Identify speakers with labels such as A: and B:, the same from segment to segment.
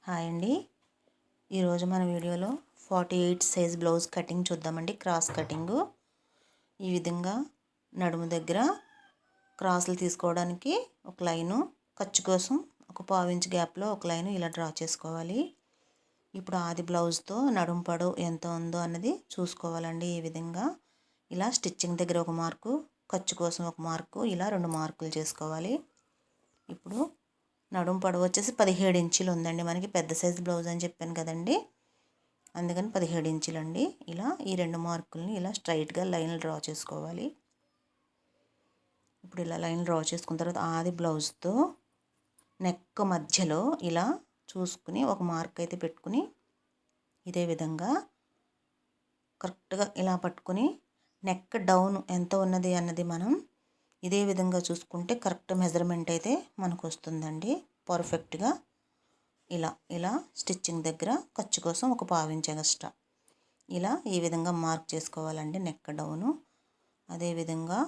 A: Hi అండి. ఈరోజు మన వీడియోలో 48 సైజ్ బ్లౌజ్ కటింగ్ చూద్దామండి. క్రాస్ కటింగు ఈ విధంగా నడుము దగ్గర క్రాసులు తీసుకోవడానికి ఒక లైను, ఖర్చు కోసం ఒక పావించి గ్యాప్లో ఒక లైను ఇలా డ్రా చేసుకోవాలి. ఇప్పుడు ఆది బ్లౌజ్తో నడుము పొడవు ఎంత ఉందో అన్నది చూసుకోవాలండి. ఈ విధంగా ఇలా స్టిచ్చింగ్ దగ్గర ఒక మార్కు, ఖర్చు కోసం ఒక మార్కు, ఇలా 2 మార్కులు చేసుకోవాలి. ఇప్పుడు నడుము పొడవు వచ్చేసి 17 ఇంచులు ఉందండి. మనకి పెద్ద సైజు బ్లౌజ్ అని చెప్పాను కదండి, అందుకని 17 ఇంచులు అండి. ఇలా ఈ 2 మార్కుల్ని ఇలా స్ట్రైట్గా లైన్లు డ్రా చేసుకోవాలి. ఇప్పుడు ఇలా లైన్ డ్రా చేసుకున్న తర్వాత ఆది బ్లౌజ్తో నెక్ మధ్యలో ఇలా చూసుకుని ఒక మార్క్ అయితే పెట్టుకుని ఇదే విధంగా కరెక్ట్గా ఇలా పట్టుకుని నెక్ డౌన్ ఎంత ఉన్నది అన్నది మనం ఇదే విధంగా చూసుకుంటే కరెక్ట్ మెజర్మెంట్ అయితే మనకు వస్తుందండి. పర్ఫెక్ట్గా ఇలా ఇలా స్టిచ్చింగ్ దగ్గర ఖర్చు కోసం ఒక పావించ్ ఎక్స్ట్రా ఇలా ఈ విధంగా మార్క్ చేసుకోవాలండి నెక్ డౌను. అదేవిధంగా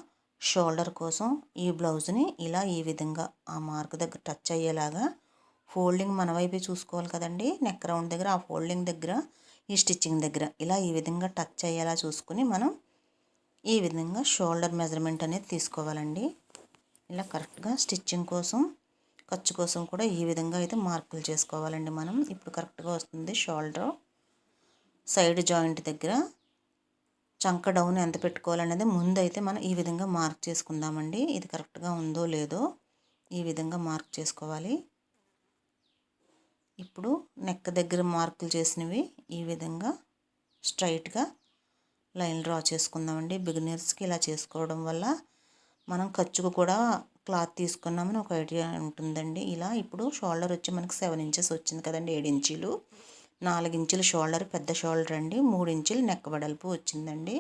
A: షోల్డర్ కోసం ఈ బ్లౌజ్ని ఇలా ఈ విధంగా ఆ మార్క్ దగ్గర టచ్ అయ్యేలాగా ఫోల్డింగ్ మన వైపే చూసుకోవాలి కదండి. నెక్ రౌండ్ దగ్గర ఆ ఫోల్డింగ్ దగ్గర ఈ స్టిచ్చింగ్ దగ్గర ఇలా ఈ విధంగా టచ్ అయ్యేలా చూసుకుని మనం ఈ విధంగా షోల్డర్ మెజర్మెంట్ అనేది తీసుకోవాలండి. ఇలా కరెక్ట్గా స్టిచ్చింగ్ కోసం ఖర్చు కోసం కూడా ఈ విధంగా అయితే మార్కులు చేసుకోవాలండి మనం. ఇప్పుడు కరెక్ట్గా వస్తుంది. షోల్డర్ సైడ్ జాయింట్ దగ్గర చంక డౌన్ ఎంత పెట్టుకోవాలనేది ముందు అయితే మనం ఈ విధంగా మార్క్ చేసుకుందామండి. ఇది కరెక్ట్గా ఉందో లేదో ఈ విధంగా మార్క్ చేసుకోవాలి. ఇప్పుడు నెక్ దగ్గర మార్కులు చేసినవి ఈ విధంగా స్ట్రైట్గా లైన్ డ్రా చేసుకుందామండి. బిగినర్స్కి ఇలా చేసుకోవడం వల్ల మనం ఖర్చుకు కూడా క్లాత్ తీసుకున్నామని ఒక ఐడియా ఉంటుందండి. ఇలా ఇప్పుడు షోల్డర్ వచ్చి మనకి 7 ఇంచెస్ వచ్చింది కదండి. 7 ఇంచులు, 4 ఇంచులు షోల్డర్ పెద్ద షోల్డర్ అండి. 3 ఇంచులు నెక్ వెడల్పు వచ్చిందండి.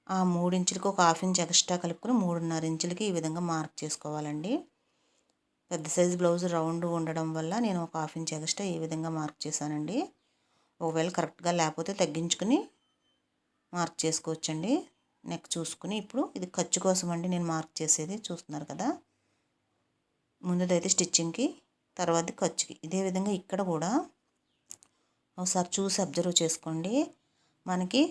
A: ఆ 3 ఇంచులకి ఒక హాఫ్ ఇంచ్ ఎక్స్ట్రా కలుపుకొని 3.5 ఇంచులకి ఈ విధంగా మార్క్ చేసుకోవాలండి. పెద్ద సైజు బ్లౌజ్ రౌండ్ ఉండడం వల్ల నేను ఒక హాఫ్ ఇంచ్ ఎక్స్ట్రా ఈ విధంగా మార్క్ చేశానండి. ఒకవేళ కరెక్ట్గా లేకపోతే తగ్గించుకుని మార్క్ చేసుకోవచ్చండి. నెక్ చూసుకుని ఇప్పుడు ఇది ఖర్చు కోసం అండి నేను మార్క్ చేసేది, చూస్తున్నారు కదా. ముందుదైతే స్టిచ్చింగ్కి, తర్వాత ఖర్చుకి. ఇదే విధంగా ఇక్కడ కూడా ఒకసారి చూసి అబ్జర్వ్ చేసుకోండి. మనకి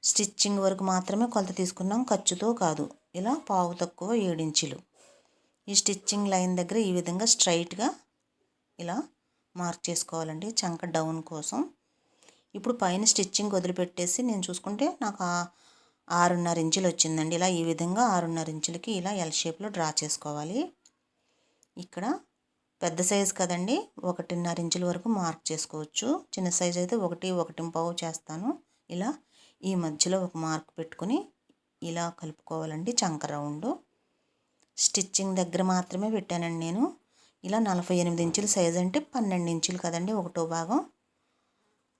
A: స్టిచ్చింగ్ వరకు మాత్రమే కొలత తీసుకున్నాం, ఖర్చుతో కాదు. ఇలా పావు తక్కువ 7 ఇంచులు ఈ స్టిచ్చింగ్ లైన్ దగ్గర ఈ విధంగా స్ట్రైట్గా ఇలా మార్క్ చేసుకోవాలండి చంక డౌన్ కోసం. ఇప్పుడు పైన స్టిచ్చింగ్ వదిలిపెట్టేసి నేను చూసుకుంటే నాకు 6.5 ఇంచులు వచ్చిందండి. ఇలా ఈ విధంగా 6.5 ఇంచులకి ఇలా ఎల్ షేప్లో డ్రా చేసుకోవాలి. ఇక్కడ పెద్ద సైజు కదండి, 1.5 ఇంచుల వరకు మార్క్ చేసుకోవచ్చు. చిన్న సైజు అయితే 1.1 చేస్తాను. ఇలా ఈ మధ్యలో ఒక మార్క్ పెట్టుకుని ఇలా కలుపుకోవాలండి. చంక రౌండ్ స్టిచ్చింగ్ దగ్గర మాత్రమే పెట్టానండి నేను. ఇలా 48 ఇంచుల సైజు అంటే 12 ఇంచులు కదండి, ఒకటో భాగం.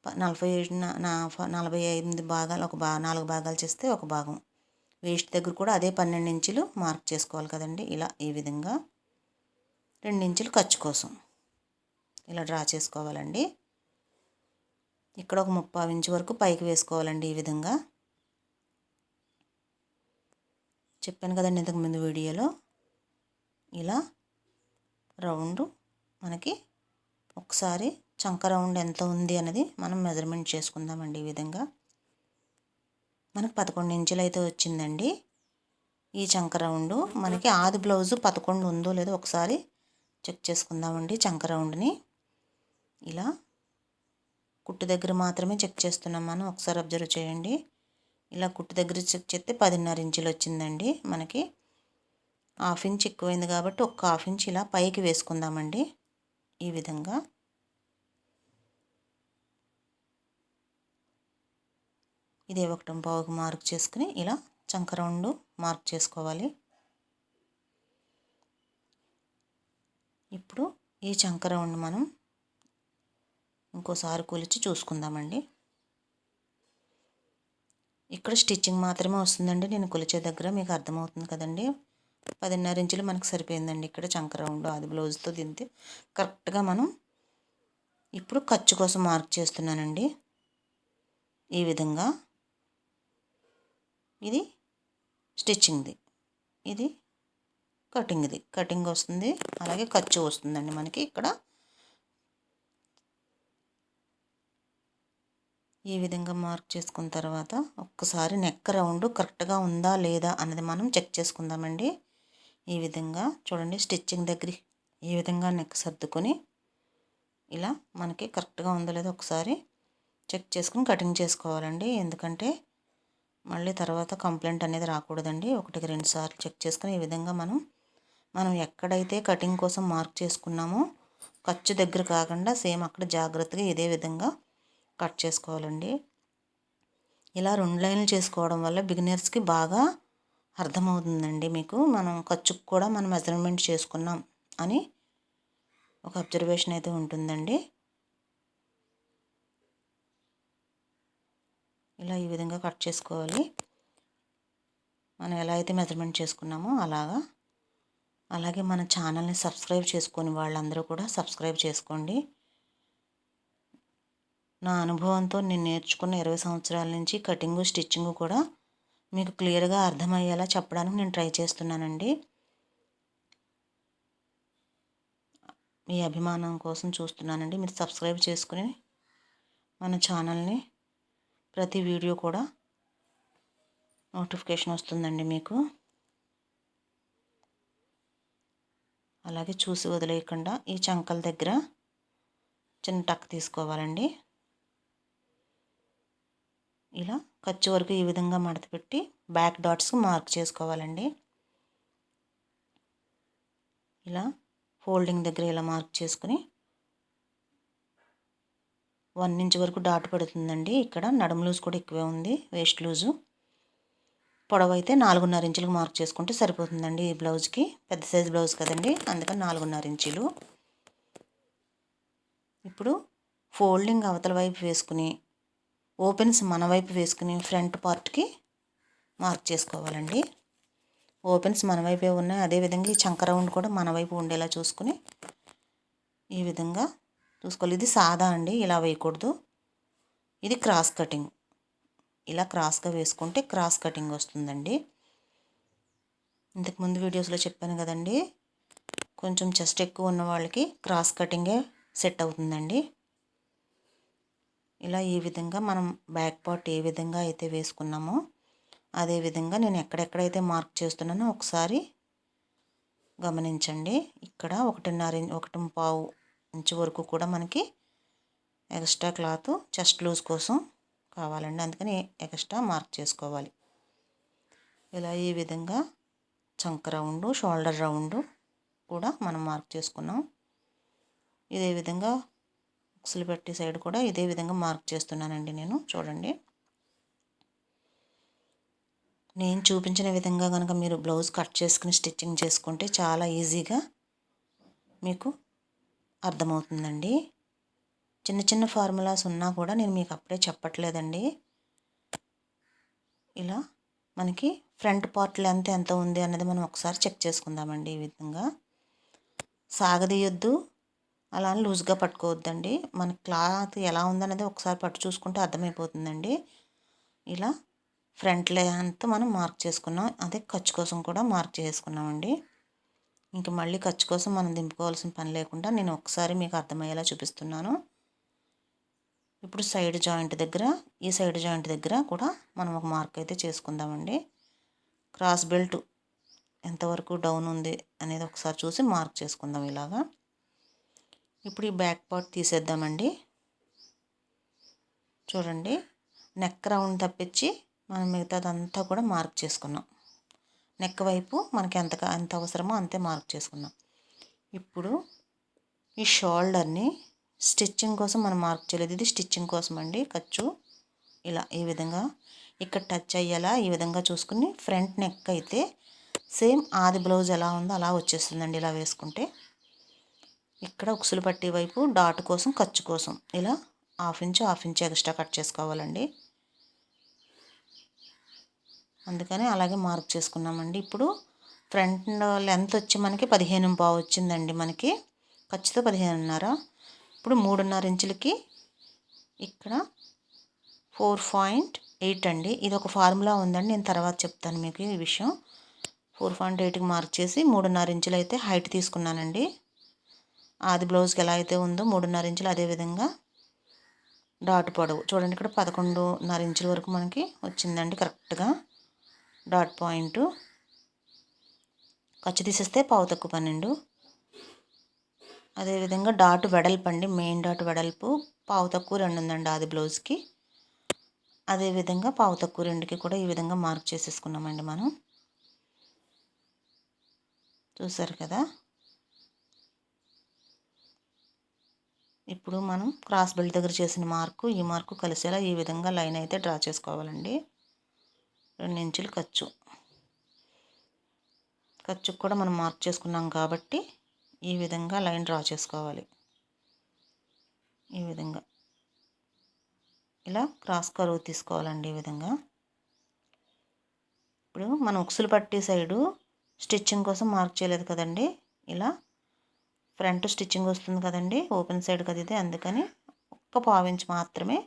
A: 45 భాగాలు, 4 భాగాలు చేస్తే ఒక భాగం. వేస్ట్ దగ్గర కూడా అదే 12 ఇంచులు మార్క్ చేసుకోవాలి కదండి. ఇలా ఈ విధంగా 2 ఇంచులు ఖర్చు కోసం ఇలా డ్రా చేసుకోవాలండి. ఇక్కడ ఒక 3/4 ఇంచు వరకు పైకి వేసుకోవాలండి. ఈ విధంగా చెప్పాను కదండి ఇంతకుముందు వీడియోలో. ఇలా రౌండ్ మనకి ఒకసారి చంక రౌండ్ ఎంత ఉంది అన్నది మనం మెజర్మెంట్ చేసుకుందామండి. ఈ విధంగా మనకు 11 ఇంచులు అయితే వచ్చిందండి ఈ చంక రౌండ్. మనకి ఆది బ్లౌజు 11 ఉందో లేదో ఒకసారి చెక్ చేసుకుందామండి. చంక రౌండ్ని ఇలా కుట్టు దగ్గర మాత్రమే చెక్ చేస్తున్నాం మనం, ఒకసారి అబ్జర్వ్ చేయండి. ఇలా కుట్టు దగ్గర చెక్ చేస్తే 10.5 ఇంచులు వచ్చిందండి. మనకి హాఫ్ ఇంచ్ ఎక్కువైంది కాబట్టి ఒక హాఫ్ ఇంచ్ ఇలా పైకి వేసుకుందామండి. ఈ విధంగా ఇదే 1.5 మార్క్ చేసుకుని ఇలా చంక రౌండ్ మార్క్ చేసుకోవాలి. ఇప్పుడు ఈ చంక రౌండ్ మనం ఇంకోసారి కొలిచి చూసుకుందామండి. ఇక్కడ స్టిచ్చింగ్ మాత్రమే వస్తుందండి, నేను కొలిచే దగ్గర మీకు అర్థమవుతుంది కదండి. 10.5 ఇంచులు మనకు సరిపోయిందండి ఇక్కడ చంక రౌండ్ అది బ్లౌజ్తో దింతే కరెక్ట్గా. మనం ఇప్పుడు ఖర్చు కోసం మార్క్ చేస్తున్నానండి. ఈ విధంగా ఇది స్టిచ్చింగ్ది, ఇది కటింగ్ది. కటింగ్ వస్తుంది, అలాగే ఖర్చు వస్తుందండి మనకి. ఇక్కడ ఈ విధంగా మార్క్ చేసుకున్న తర్వాత ఒక్కసారి నెక్ రౌండ్ కరెక్ట్గా ఉందా లేదా అన్నది మనం చెక్ చేసుకుందామండి. ఈ విధంగా చూడండి, స్టిచ్చింగ్ దగ్గర ఈ విధంగా నెక్ సర్దుకొని ఇలా మనకి కరెక్ట్గా ఉందో లేదో ఒకసారి చెక్ చేసుకుని కటింగ్ చేసుకోవాలండి. ఎందుకంటే మళ్ళీ తర్వాత కంప్లైంట్ అనేది రాకూడదండి. 1-2 సార్లు చెక్ చేసుకుని ఈ విధంగా మనం ఎక్కడైతే కటింగ్ కోసం మార్క్ చేసుకున్నామో ఖర్చు దగ్గర కాకుండా సేమ్ అక్కడ జాగ్రత్తగా ఇదే విధంగా కట్ చేసుకోవాలండి. ఇలా 2 లైన్లు చేసుకోవడం వల్ల బిగినర్స్కి బాగా అర్థమవుతుందండి. మీకు మనం ఖర్చుకు కూడా మనం మెజర్మెంట్ చేసుకున్నాం అని ఒక అబ్జర్వేషన్ అయితే ఉంటుందండి. ఇలా ఈ విధంగా కట్ చేసుకోవాలి. మనం ఎలా అయితే మెజర్మెంట్ చేసుకున్నామో అలాగే మన ఛానల్ని సబ్స్క్రైబ్ చేసుకొని వాళ్ళందరూ కూడా సబ్స్క్రైబ్ చేసుకోండి. నా అనుభవంతో నేను నేర్చుకున్న 20 సంవత్సరాల నుంచి కటింగు స్టిచ్చింగు కూడా మీకు క్లియర్గా అర్థమయ్యేలా చెప్పడానికి నేను ట్రై చేస్తున్నానండి. మీ అభిమానం కోసం చూస్తున్నానండి. మీరు సబ్స్క్రైబ్ చేసుకుని మన ఛానల్ని ప్రతి వీడియో కూడా నోటిఫికేషన్ వస్తుందండి మీకు. అలాగే చూసి వదిలేయకుండా ఈ చంకల దగ్గర చిన్న టక్ తీసుకోవాలండి. ఇలా ఖర్చు వరకు ఈ విధంగా మడత పెట్టి బ్యాక్ డాట్స్ మార్క్ చేసుకోవాలండి. ఇలా ఫోల్డింగ్ దగ్గర ఇలా మార్క్ చేసుకుని 1 ఇంచ్ వరకు డాట్ పడుతుందండి. ఇక్కడ నడుము లూజ్ కూడా ఎక్కువే ఉంది, వేస్ట్ లూజు. పొడవు అయితే 4.5 ఇంచులకు మార్క్ చేసుకుంటే సరిపోతుందండి. ఈ బ్లౌజ్కి పెద్ద సైజ్ బ్లౌజ్ కదండి, అందుకని 4.5 ఇంచులు. ఇప్పుడు ఫోల్డింగ్ అవతల వైపు వేసుకుని ఓపెన్స్ మన వైపు వేసుకుని ఫ్రంట్ పార్ట్కి మార్క్ చేసుకోవాలండి. ఓపెన్స్ మన వైపే ఉన్నాయి, అదేవిధంగా ఈ చంక రౌండ్ కూడా మన వైపు ఉండేలా చూసుకుని ఈ విధంగా చూసుకోవాలి. ఇది సాదా అండి, ఇలా వేయకూడదు. ఇది క్రాస్ కటింగ్. ఇలా క్రాస్గా వేసుకుంటే క్రాస్ కటింగ్ వస్తుందండి. ఇంతకుముందు వీడియోస్లో చెప్పాను కదండి, కొంచెం చెస్ట్ ఎక్కువ ఉన్న వాళ్ళకి క్రాస్ కటింగే సెట్ అవుతుందండి. ఇలా ఈ విధంగా మనం బ్యాక్ పార్ట్ ఏ విధంగా అయితే వేసుకున్నామో అదే విధంగా నేను ఎక్కడెక్కడైతే మార్క్ చేస్తున్నానో ఒకసారి గమనించండి. ఇక్కడ 1.5 ఇంచు వరకు కూడా మనకి ఎక్స్ట్రా క్లాత్ చెస్ట్ లూజ్ కోసం కావాలండి, అందుకని ఎక్స్ట్రా మార్క్ చేసుకోవాలి. ఇలా ఈ విధంగా చంక రౌండ్, షోల్డర్ రౌండ్ కూడా మనం మార్క్ చేసుకున్నాం. ఇదే విధంగా ఉక్సులు పెట్టి సైడ్ కూడా ఇదే విధంగా మార్క్ చేస్తున్నానండి నేను. చూడండి, నేను చూపించిన విధంగా కనుక మీరు బ్లౌజ్ కట్ చేసుకుని స్టిచ్చింగ్ చేసుకుంటే చాలా ఈజీగా మీకు అర్థమవుతుందండి. చిన్న చిన్న ఫార్ములాస్ ఉన్నా కూడా నేను మీకు అప్పుడే చెప్పట్లేదండి. ఇలా మనకి ఫ్రంట్ పార్ట్ లెంత్ ఎంత ఉంది అన్నది మనం ఒకసారి చెక్ చేసుకుందామండి. ఈ విధంగా సాగదీయొద్దు, అలా లూజ్గా పట్టుకోవద్దండి. మన క్లాత్ ఎలా ఉందన్నది ఒకసారి పట్టు చూసుకుంటే అర్థమైపోతుందండి. ఇలా ఫ్రంట్ లెంత్ మనం మార్క్ చేసుకున్నాం, అదే ఖర్చు కోసం కూడా మార్క్ చేసుకున్నామండి. ఇంక మళ్ళీ ఖర్చు కోసం మనం దింపుకోవాల్సిన పని లేకుండా నేను ఒకసారి మీకు అర్థమయ్యేలా చూపిస్తున్నాను. ఇప్పుడు సైడ్ జాయింట్ దగ్గర, ఈ సైడ్ జాయింట్ దగ్గర కూడా మనం ఒక మార్క్ అయితే చేసుకుందామండి. క్రాస్ బెల్ట్ ఎంతవరకు డౌన్ ఉంది అనేది ఒకసారి చూసి మార్క్ చేసుకుందాం ఇలాగా. ఇప్పుడు ఈ బ్యాక్ పార్ట్ తీసేద్దామండి. చూడండి, నెక్ రౌండ్ తప్పించి మనం మిగతాదంతా కూడా మార్క్ చేసుకున్నాం. నెక్ వైపు మనకి ఎంత అవసరమో అంతే మార్క్ చేసుకున్నాం. ఇప్పుడు ఈ షోల్డర్ని స్టిచ్చింగ్ కోసం మనం మార్క్ చేయలేదు, ఇది స్టిచ్చింగ్ కోసం అండి. ఖర్చు ఇలా ఈ విధంగా ఇక్కడ టచ్ అయ్యేలా ఈ విధంగా చూసుకుని ఫ్రంట్ నెక్ అయితే సేమ్ ఆది బ్లౌజ్ ఎలా ఉందో అలా వచ్చేస్తుందండి. ఇలా వేసుకుంటే ఇక్కడ ఉక్సులు పట్టీ వైపు డాట్ కోసం ఖర్చు కోసం ఇలా హాఫ్ ఇంచ్ ఎక్స్ట్రా కట్ చేసుకోవాలండి. అందుకని అలాగే మార్క్ చేసుకున్నామండి. ఇప్పుడు ఫ్రంట్ లెంత్ వచ్చి మనకి 15.5 వచ్చిందండి. మనకి ఖర్చుతో 15.5. ఇప్పుడు 3.5 ఇంచులకి ఇక్కడ 4.8 అండి. ఇది ఒక ఫార్ములా ఉందండి, నేను తర్వాత చెప్తాను మీకు ఈ విషయం. 4.8కి మార్క్ చేసి 3.5 ఇంచులు అయితే హైట్ తీసుకున్నానండి. ఆది బ్లౌజ్కి ఎలా అయితే ఉందో 3.5 ఇంచులు అదేవిధంగా డాట్ పొడవు చూడండి, ఇక్కడ 11.5 ఇంచుల వరకు మనకి వచ్చిందండి కరెక్ట్గా డాట్ పాయింట్. ఖర్చు తీసేస్తే పావు తక్కువ 12. అదేవిధంగా డాట్ వెడల్పు అండి, మెయిన్ డాట్ వెడల్పు పావు తక్కువ 2 ఉందండి ఆది బ్లౌజ్కి. అదేవిధంగా పావు తక్కువ 2కి కూడా ఈ విధంగా మార్క్ చేసేసుకున్నామండి మనం. చూసారు కదా. ఇప్పుడు మనం క్రాస్ బెల్ట్ దగ్గర చేసిన మార్కు ఈ మార్కు కలిసేలా ఈ విధంగా లైన్ అయితే డ్రా చేసుకోవాలండి. 2 ఇంచులు ఖర్చుకు కూడా మనం మార్క్ చేసుకున్నాం కాబట్టి ఈ విధంగా లైన్ డ్రా చేసుకోవాలి. ఈ విధంగా ఇలా క్రాస్ కర్వ్ తీసుకోవాలండి ఈ విధంగా. ఇప్పుడు మనం ఉక్సులు పట్టి సైడు స్టిచ్చింగ్ కోసం మార్క్ చేయలేదు కదండి, ఇలా ఫ్రంట్ స్టిచ్చింగ్ వస్తుంది కదండి, ఓపెన్ సైడ్ కదా ఇది, అందుకని ఒక్క పావు ఇంచు మాత్రమే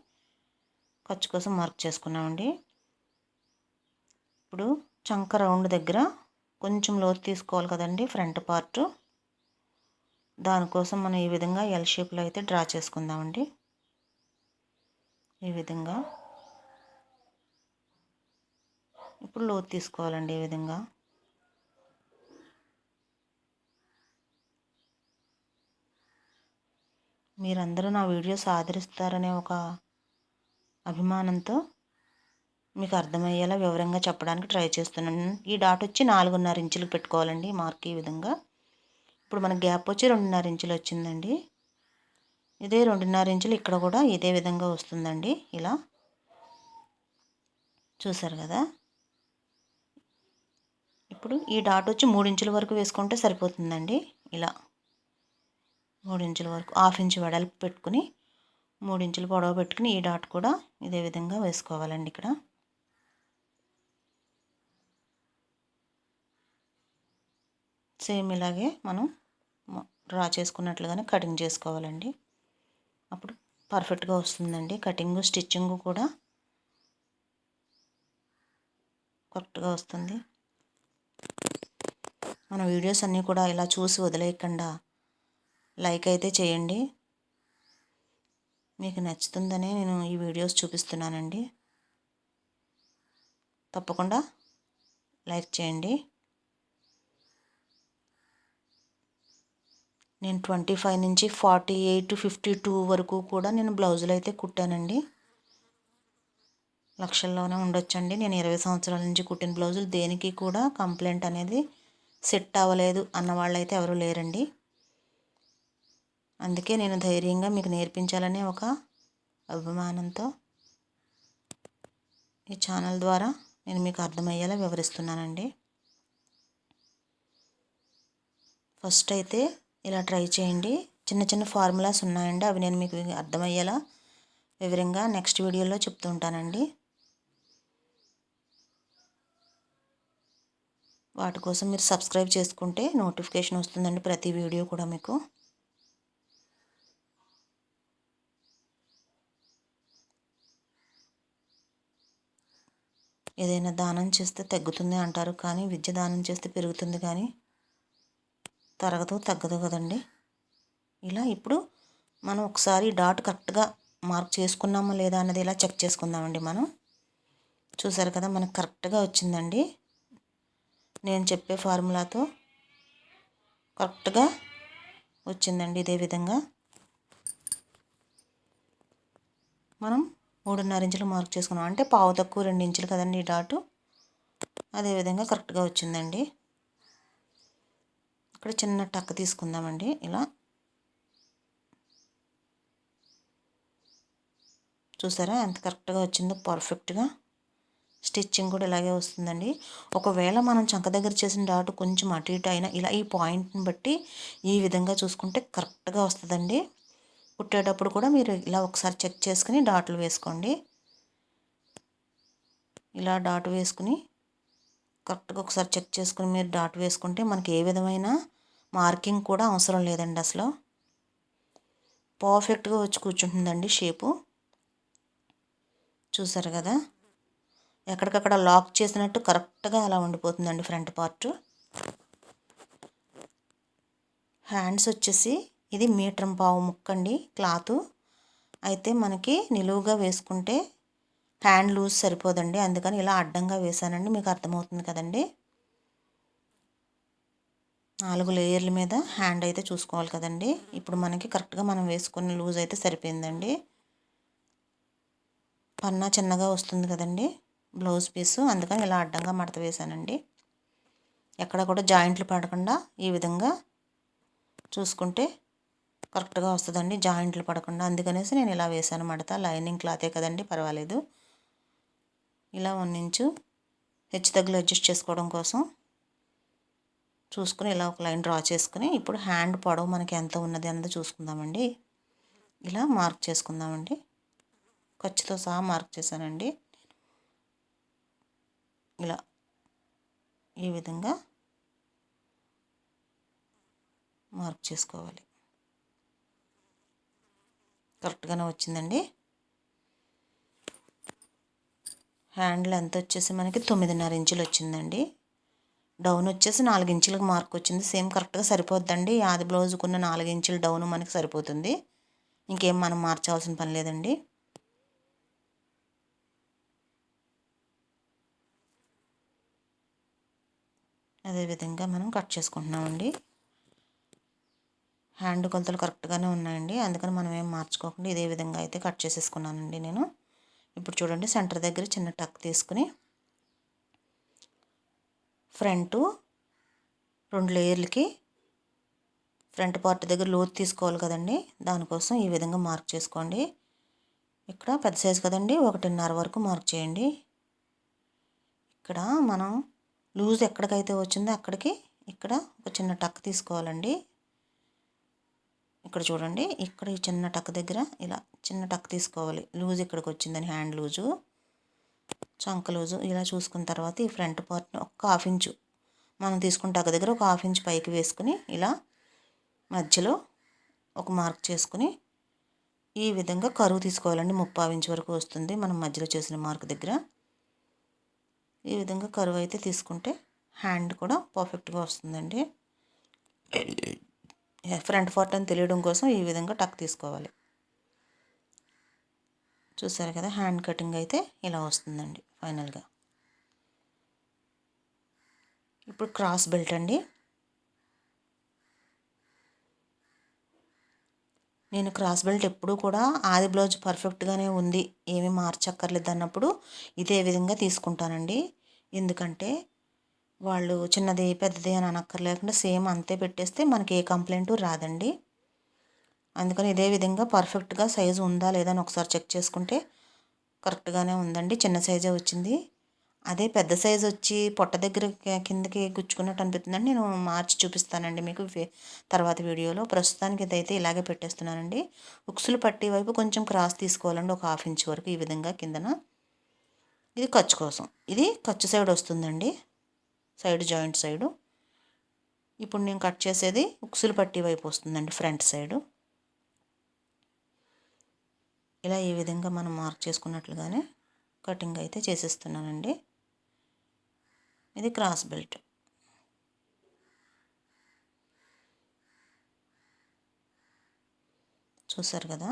A: ఖర్చు కోసం మార్క్ చేసుకున్నామండి. ఇప్పుడు చంక రౌండ్ దగ్గర కొంచెం లోతు తీసుకోవాలి కదండి ఫ్రంట్ పార్ట్, దానికోసం మనం ఈ విధంగా ఎల్ షేప్లో అయితే డ్రా చేసుకుందామండి. ఈ విధంగా ఇప్పుడు లోతు తీసుకోవాలండి ఈ విధంగా. మీరందరూ నా వీడియోస్ ఆదరిస్తారనే ఒక అభిమానంతో మీకు అర్థమయ్యేలా వివరంగా చెప్పడానికి ట్రై చేస్తున్నాను. ఈ డాట్ వచ్చి 4.5 ఇంచులకు పెట్టుకోవాలండి మార్క్ ఈ విధంగా. ఇప్పుడు మన గ్యాప్ వచ్చి 2.5 ఇంచులు వచ్చిందండి. ఇదే 2.5 ఇంచులు ఇక్కడ కూడా ఇదే విధంగా వస్తుందండి. ఇలా చూసారు కదా. ఇప్పుడు ఈ డాట్ వచ్చి 3 ఇంచుల వరకు వేసుకుంటే సరిపోతుందండి. ఇలా 3 ఇంచుల వరకు 1/2 ఇంచు వెడల్పు పెట్టుకుని 3 ఇంచులు పొడవు పెట్టుకుని ఈ డాట్ కూడా ఇదే విధంగా వేసుకోవాలండి. ఇక్కడ సేమ్ ఇలాగే మనం డ్రా చేసుకున్నట్లుగానే కటింగ్ చేసుకోవాలండి. అప్పుడు పర్ఫెక్ట్గా వస్తుందండి. కటింగు స్టిచ్చింగు కూడా కరెక్ట్గా వస్తుంది. మన వీడియోస్ అన్నీ కూడా ఇలా చూసి వదిలేయకుండా లైక్ అయితే చేయండి. మీకు నచ్చుతుందనే నేను ఈ వీడియోస్ చూపిస్తున్నానండి. తప్పకుండా లైక్ చేయండి. నేను 25 నుంచి 48, 52 వరకు కూడా నేను బ్లౌజులు అయితే కుట్టానండి. లక్షల్లోనే ఉండొచ్చండి. నేను 20 సంవత్సరాల నుంచి కుట్టిన బ్లౌజులు దేనికి కూడా కంప్లైంట్ అనేది సెట్ అవ్వలేదు అన్న వాళ్ళైతే ఎవరు లేరండి. అందుకే నేను ధైర్యంగా మీకు నేర్పించాలనే ఒక అభిమానంతో ఈ ఛానల్ ద్వారా నేను మీకు అర్థమయ్యేలా వివరిస్తున్నానండి. ఫస్ట్ అయితే ఇలా ట్రై చేయండి. చిన్న చిన్న ఫార్ములాస్ ఉన్నాయండి, అవి నేను మీకు అర్థమయ్యేలా వివరంగా నెక్స్ట్ వీడియోలో చెప్తూ ఉంటానండి. వాటి కోసం మీరు సబ్స్క్రైబ్ చేసుకుంటే నోటిఫికేషన్ వస్తుందండి ప్రతి వీడియో కూడా మీకు. ఏదైనా దానం చేస్తే తగ్గుతుంది అంటారు, కానీ విద్య దానం చేస్తే పెరుగుతుంది కానీ తరగదు తగ్గదు కదండి. ఇలా ఇప్పుడు మనం ఒకసారి డాట్ కరెక్ట్గా మార్క్ చేసుకున్నామా లేదా అన్నది ఇలా చెక్ చేసుకుందామండి మనం. చూసారు కదా, మనకు కరెక్ట్గా వచ్చిందండి. నేను చెప్పే ఫార్ములాతో కరెక్ట్గా వచ్చిందండి. ఇదే విధంగా మనం 3.5 ఇంచులు మార్క్ చేసుకున్నాం అంటే పావు తక్కువ 2 ఇంచులు కదండి ఈ డాటు. అదేవిధంగా కరెక్ట్గా వచ్చిందండి. ఇక్కడ చిన్న టక్ తీసుకుందామండి. ఇలా చూసారా ఎంత కరెక్ట్గా వచ్చిందో, పర్ఫెక్ట్గా. స్టిచ్చింగ్ కూడా ఇలాగే వస్తుందండి. ఒకవేళ మనం చంక దగ్గర చేసిన డాటు కొంచెం అటు ఇటు అయినా ఇలా ఈ పాయింట్ని బట్టి ఈ విధంగా చూసుకుంటే కరెక్ట్గా వస్తుందండి. కుట్టేటప్పుడు కూడా మీరు ఇలా ఒకసారి చెక్ చేసుకుని డాట్లు వేసుకోండి. ఇలా డాట్ వేసుకుని కరెక్ట్గా ఒకసారి చెక్ చేసుకుని మీరు డాట్ వేసుకుంటే మనకి ఏ విధమైన మార్కింగ్ కూడా అవసరం లేదండి. అసలు పర్ఫెక్ట్గా వచ్చి కూర్చుంటుందండి షేపు. చూసారు కదా, ఎక్కడికక్కడ లాక్ చేసినట్టు కరెక్ట్గా అలా ఉండిపోతుందండి ఫ్రంట్ పార్ట్. హ్యాండ్స్ వచ్చేసి ఇది 1.25 మీటర్ ముక్కండి క్లాతు. అయితే మనకి నిలువుగా వేసుకుంటే హ్యాండ్ లూజ్ సరిపోదండి, అందుకని ఇలా అడ్డంగా వేసానండి. మీకు అర్థమవుతుంది కదండి. 4 లేయర్ల మీద హ్యాండ్ అయితే చూసుకోవాలి కదండి. ఇప్పుడు మనకి కరెక్ట్గా మనం వేసుకున్న లూజ్ అయితే సరిపోయిందండి. పన్నా చిన్నగా వస్తుంది కదండి బ్లౌజ్ పీసు, అందుకని ఇలా అడ్డంగా మడత వేసానండి. ఎక్కడ కూడా జాయింట్లు పడకుండా ఈ విధంగా చూసుకుంటే కరెక్ట్గా వస్తుందండి, జాయింట్లు పడకుండా. అందుకనేసి నేను ఇలా వేసాను మడత. లైనింగ్ క్లాతే కదండి, పర్వాలేదు. ఇలా 1 ఇంచు హెచ్చు తగ్గులు అడ్జస్ట్ చేసుకోవడం కోసం చూసుకుని ఇలా ఒక లైన్ డ్రా చేసుకుని, ఇప్పుడు హ్యాండ్ పొడవు మనకి ఎంత ఉన్నది అన్నది చూసుకుందామండి. ఇలా మార్క్ చేసుకుందామండి. ఖర్చుతో సహా మార్క్ చేశానండి. ఇలా ఈ విధంగా మార్క్ చేసుకోవాలి. కరెక్ట్గానే వచ్చిందండి. హ్యాండ్ లెంత్ వచ్చేసి మనకి 9.5 ఇంచులు వచ్చిందండి. డౌన్ వచ్చేసి 4 ఇంచులకు మార్క్ వచ్చింది. సేమ్ కరెక్ట్గా సరిపోద్దండి. ఆది బ్లౌజుకున్న 4 ఇంచులు డౌన్ మనకి సరిపోతుంది. ఇంకేం మనం మార్చాల్సిన పని లేదండి. అదేవిధంగా మనం కట్ చేసుకుంటున్నామండి. హ్యాండ్ కొలతలు కరెక్ట్గానే ఉన్నాయండి, అందుకని మనం ఏం మార్చుకోకుండా ఇదే విధంగా అయితే కట్ చేసేసుకున్నానండి నేను. ఇప్పుడు చూడండి, సెంటర్ దగ్గర చిన్న టక్ తీసుకుని ఫ్రంట్ 2 లేయర్లకి ఫ్రంట్ పార్ట్ దగ్గర లోతు తీసుకోవాలి కదండి, దానికోసం ఈ విధంగా మార్క్ చేసుకోండి. ఇక్కడ పెద్ద సైజు కదండి, 1.5 వరకు మార్క్ చేయండి. ఇక్కడ మనం లూజ్ ఎక్కడికైతే వచ్చిందో అక్కడికి ఇక్కడ ఒక చిన్న టక్ తీసుకోవాలండి. ఇక్కడ చూడండి, ఇక్కడ ఈ చిన్న టక్ దగ్గర ఇలా చిన్న టక్ తీసుకోవాలి. లూజ్ ఇక్కడికి వచ్చిందని, హ్యాండ్ లూజు, చంక లూజు ఇలా చూసుకున్న తర్వాత ఈ ఫ్రంట్ పార్ట్ని ఒక 1/2 ఇంచు మనం తీసుకున్న టక్ దగ్గర ఒక 1/2 ఇంచు పైకి వేసుకుని ఇలా మధ్యలో ఒక మార్క్ చేసుకుని ఈ విధంగా కరువు తీసుకోవాలండి. 3/4 ఇంచు వరకు వస్తుంది మనం మధ్యలో చేసిన మార్క్ దగ్గర. ఈ విధంగా కరువు అయితే తీసుకుంటే హ్యాండ్ కూడా పర్ఫెక్ట్గా వస్తుందండి. ఫ్రంట్ పార్ట్ అని తెలియడం కోసం ఈ విధంగా టక్ తీసుకోవాలి. చూసారు కదా, హ్యాండ్ కటింగ్ అయితే ఇలా వస్తుందండి ఫైనల్గా. ఇప్పుడు క్రాస్ బెల్ట్ అండి. నేను క్రాస్ బెల్ట్ ఎప్పుడూ కూడా ఆది బ్లౌజ్ పర్ఫెక్ట్గానే ఉంది, ఏమీ మార్చక్కర్లేదు అన్నప్పుడు ఇదే విధంగా తీసుకుంటానండి. ఎందుకంటే వాళ్ళు చిన్నది పెద్దది అని అనక్కర్లేకుండా సేమ్ అంతే పెట్టేస్తే మనకి ఏ కంప్లైంట్ రాదండి. అందుకని ఇదే విధంగా పర్ఫెక్ట్గా సైజు ఉందా లేదా అని ఒకసారి చెక్ చేసుకుంటే కరెక్ట్గానే ఉందండి. చిన్న సైజే వచ్చింది. అదే పెద్ద సైజు వచ్చి పొట్ట దగ్గర కిందకి గుచ్చుకున్నట్టు అనిపిస్తుందండి. నేను మార్చి చూపిస్తానండి మీకు తర్వాత వీడియోలో. ప్రస్తుతానికి ఇదైతే ఇలాగే పెట్టేస్తున్నానండి. ఉక్సులు పట్టి వైపు కొంచెం క్రాస్ తీసుకోవాలండి, ఒక 1/2 ఇంచ్ వరకు ఈ విధంగా కిందన. ఇది ఖర్చు కోసం, ఇది ఖర్చు సైడ్ వస్తుందండి, సైడ్ జాయింట్ సైడు. ఇప్పుడు నేను కట్ చేసేది ఉక్సులు పట్టి వైపు వస్తుందండి, ఫ్రంట్ సైడు. ఇలా ఈ విధంగా మనం మార్క్ చేసుకున్నట్లుగానే కటింగ్ అయితే చేసేస్తున్నానండి. ఇది క్రాస్ బెల్ట్. చూసారు కదా,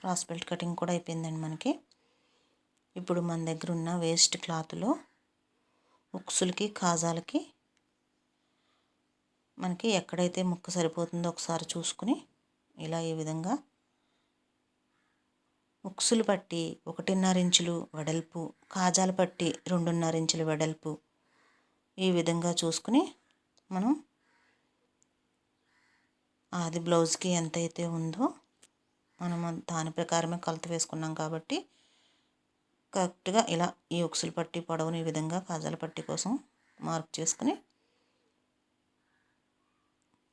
A: క్రాస్ బెల్ట్ కటింగ్ కూడా అయిపోయిందండి మనకి. ఇప్పుడు మన దగ్గర ఉన్న వేస్ట్ క్లాత్లో ఉక్సులకి కాజాలకి మనకి ఎక్కడైతే ముక్క సరిపోతుందో ఒకసారి చూసుకుని ఇలా ఈ విధంగా ఉక్సులు పట్టి 1.5 ఇంచులు వెడల్పు, కాజాల పట్టి 2.5 ఇంచులు వెడల్పు ఈ విధంగా చూసుకుని మనం ఆది బ్లౌజ్కి ఎంతైతే ఉందో మనం దాని ప్రకారమే కొలత వేసుకున్నాం కాబట్టి కరెక్ట్గా ఇలా ఈ ఉక్సులు పట్టి పొడవుని ఈ విధంగా కాజాల పట్టి కోసం మార్క్ చేసుకుని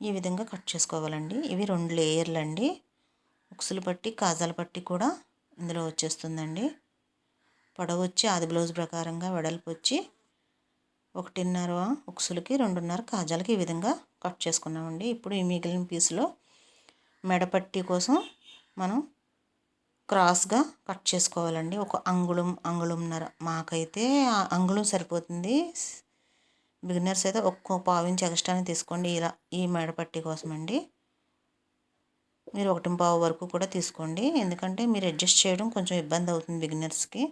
A: ఈ విధంగా కట్ చేసుకోవాలండి. ఇవి 2 లేయర్లు అండి. ఉక్సులు పట్టి కాజాల పట్టి కూడా ఇందులో వచ్చేస్తుందండి. పొడవు వచ్చి ఆది బ్లౌజ్ ప్రకారంగా, వెడల్పు వచ్చి 1.5 ఉక్సులకి 2.5 కాజాలకి ఈ విధంగా కట్ చేసుకున్నామండి. ఇప్పుడు ఈ మిగిలిన పీసులో మెడపట్టి కోసం మనం క్రాస్గా కట్ చేసుకోవాలండి. ఒక అంగుళం, అంగుళంన్నర, మాకైతే అంగుళం సరిపోతుంది. బిగినర్స్ అయితే ఒక్కో 1/4 ఇంచ్ ఎక్స్ట్రానే తీసుకోండి ఇలా ఈ మెడపట్టి కోసం అండి. మీరు 1.25 వరకు కూడా తీసుకోండి, ఎందుకంటే మీరు అడ్జస్ట్ చేయడం కొంచెం ఇబ్బంది అవుతుంది బిగినర్స్కి.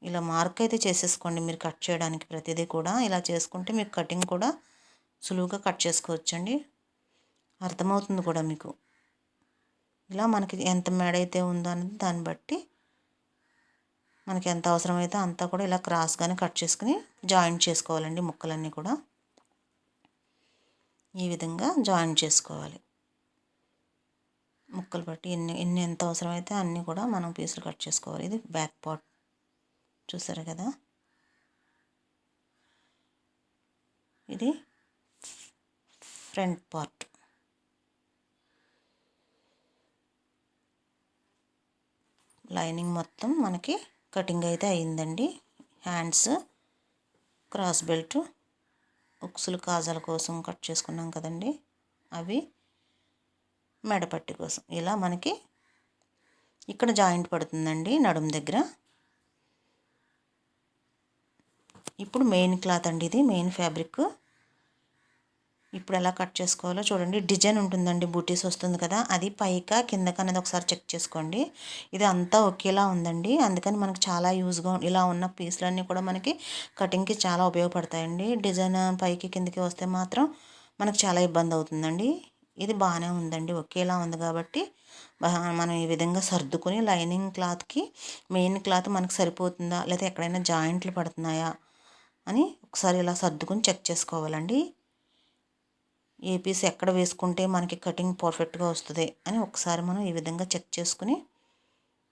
A: ఇలా మార్క్ అయితే చేసేసుకోండి మీరు కట్ చేయడానికి. ప్రతిదీ కూడా ఇలా చేసుకుంటే మీకు కటింగ్ కూడా సులువుగా కట్ చేసుకోవచ్చండి, అర్థమవుతుంది కూడా మీకు. ఇలా మనకి ఎంత మెడ అయితే ఉందో అనేది దాన్ని బట్టి మనకి ఎంత అవసరమైతే అంతా కూడా ఇలా క్రాస్గానే కట్ చేసుకుని జాయింట్ చేసుకోవాలండి. ముక్కలన్నీ కూడా ఈ విధంగా జాయింట్ చేసుకోవాలి. ముక్కలు బట్టి ఎన్ని ఎంత అవసరమైతే అన్నీ కూడా మనం పీసులు కట్ చేసుకోవాలి. ఇది బ్యాక్ పార్ట్ చూసారు కదా, ఇది ఫ్రంట్ పార్ట్. లైనింగ్ మొత్తం మనకి కటింగ్ అయితే అయిందండి. హ్యాండ్స్, క్రాస్ బెల్ట్, ఉక్సులు కాజాల కోసం కట్ చేసుకున్నాం కదండి, అవి మెడపట్టి కోసం. ఇలా మనకి ఇక్కడ జాయింట్ పడుతుందండి నడుము దగ్గర. ఇప్పుడు మెయిన్ క్లాత్ అండి, ఇది మెయిన్ ఫ్యాబ్రిక్. ఇప్పుడు ఎలా కట్ చేసుకోవాలో చూడండి. డిజైన్ ఉంటుందండి, బూటీస్ వస్తుంది కదా, అది పైకా కిందకి అనేది ఒకసారి చెక్ చేసుకోండి. ఇది అంతా ఒకేలా ఉందండి, అందుకని మనకు చాలా యూజ్గా ఇలా ఉన్న పీసులన్నీ కూడా మనకి కటింగ్కి చాలా ఉపయోగపడతాయండి. డిజైన్ పైకి కిందకి వస్తే మాత్రం మనకు చాలా ఇబ్బంది అవుతుందండి. ఇది బాగానే ఉందండి, ఒకేలా ఉంది కాబట్టి మనం ఈ విధంగా సర్దుకొని లైనింగ్ క్లాత్కి మెయిన్ క్లాత్ మనకు సరిపోతుందా లేదా ఎక్కడైనా జాయింట్లు పడుతున్నాయా అని ఒకసారి ఇలా సర్దుకొని చెక్ చేసుకోవాలండి. ఏ పీస్ ఎక్కడ వేసుకుంటే మనకి కటింగ్ పర్ఫెక్ట్గా వస్తుంది అని ఒకసారి మనం ఈ విధంగా చెక్ చేసుకుని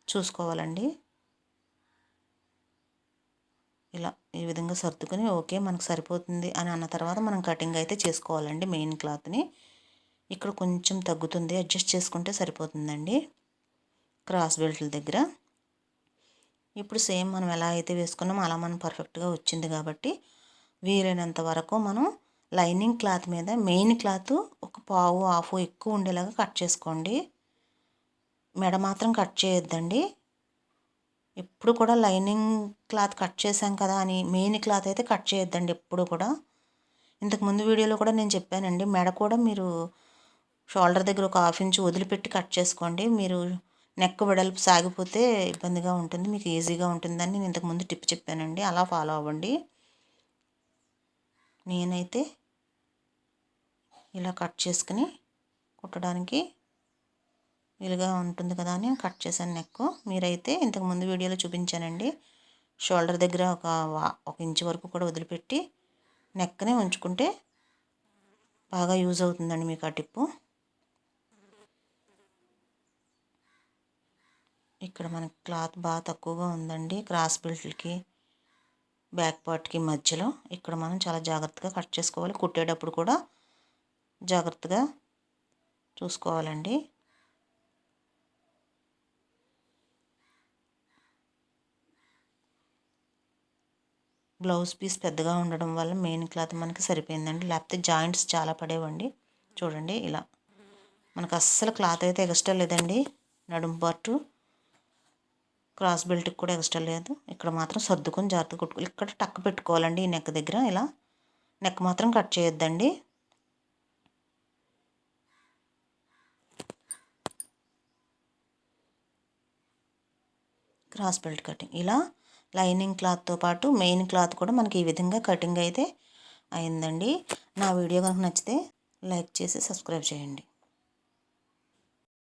A: చూసుకోవాలండి. ఇలా ఈ విధంగా సర్దుకొని ఓకే మనకు సరిపోతుంది అని అన్న తర్వాత మనం కటింగ్ అయితే చేసుకోవాలండి. మెయిన్ క్లాత్ని ఇక్కడ కొంచెం తగ్గుతుంది, అడ్జస్ట్ చేసుకుంటే సరిపోతుందండి క్రాస్ బెల్ట్ల దగ్గర. ఇప్పుడు సేమ్ మనం ఎలా అయితే వేసుకున్నామో అలా మనం పర్ఫెక్ట్గా వచ్చింది కాబట్టి వీలైనంత వరకు మనం లైనింగ్ క్లాత్ మీద మెయిన్ క్లాత్ ఒక పావు హాఫ్ ఎక్కువ ఉండేలాగా కట్ చేసుకోండి. మెడ మాత్రం కట్ చేయొద్దండి. ఎప్పుడు కూడా లైనింగ్ క్లాత్ కట్ చేసాం కదా అని మెయిన్ క్లాత్ అయితే కట్ చేయొద్దండి ఎప్పుడు కూడా. ఇంతకుముందు వీడియోలో కూడా నేను చెప్పానండి, మెడ కూడా మీరు షోల్డర్ దగ్గర ఒక 1/2 ఇంచ్ వదిలిపెట్టి కట్ చేసుకోండి. మీరు నెక్ వెడల్పు సాగిపోతే ఇబ్బందిగా ఉంటుంది, మీకు ఈజీగా ఉంటుందని నేను ఇంతకుముందు టిప్ చెప్పానండి, అలా ఫాలో అవ్వండి. నేనైతే ఇలా కట్ చేసుకుని కుట్టడానికి వీలుగా ఉంటుంది కదా అని కట్ చేశాను నెక్. మీరైతే ఇంతకుముందు వీడియోలో చూపించానండి, షోల్డర్ దగ్గర ఒక ఇంచు వరకు కూడా వదిలిపెట్టి నెక్ని ఉంచుకుంటే బాగా యూజ్ అవుతుందండి మీకు ఆ టిప్పు. ఇక్కడ మనకి క్లాత్ బాగా తక్కువగా ఉందండి క్రాస్ బెల్ట్కి బ్యాక్ పార్ట్కి మధ్యలో. ఇక్కడ మనం చాలా జాగ్రత్తగా కట్ చేసుకోవాలి, కుట్టేటప్పుడు కూడా జాగ్రత్తగా చూసుకోవాలండి. బ్లౌజ్ పీస్ పెద్దగా ఉండడం వల్ల మెయిన్ క్లాత్ మనకి సరిపోయిందండి, లేకపోతే జాయింట్స్ చాలా పడేవండి. చూడండి ఇలా మనకు అస్సలు క్లాత్ అయితే ఎక్స్ట్రా లేదండి. నడుము పార్టు క్రాస్ బెల్ట్కి కూడా ఎక్స్ట్రా లేదు. ఇక్కడ మాత్రం సర్దుకొని జాగ్రత్తగా కుట్టుకోవాలి. ఇక్కడ టక్ పెట్టుకోవాలండి ఈ నెక్ దగ్గర. ఇలా నెక్ మాత్రం కట్ చేయొద్దండి. క్రాస్ బెల్ట్ కటింగ్ ఇలా లైనింగ్ క్లాత్తో పాటు మెయిన్ క్లాత్ కూడా మనకి ఈ విధంగా కటింగ్ అయితే అయిందండి. నా వీడియో కనుక నచ్చితే లైక్ చేసి సబ్స్క్రైబ్ చేయండి.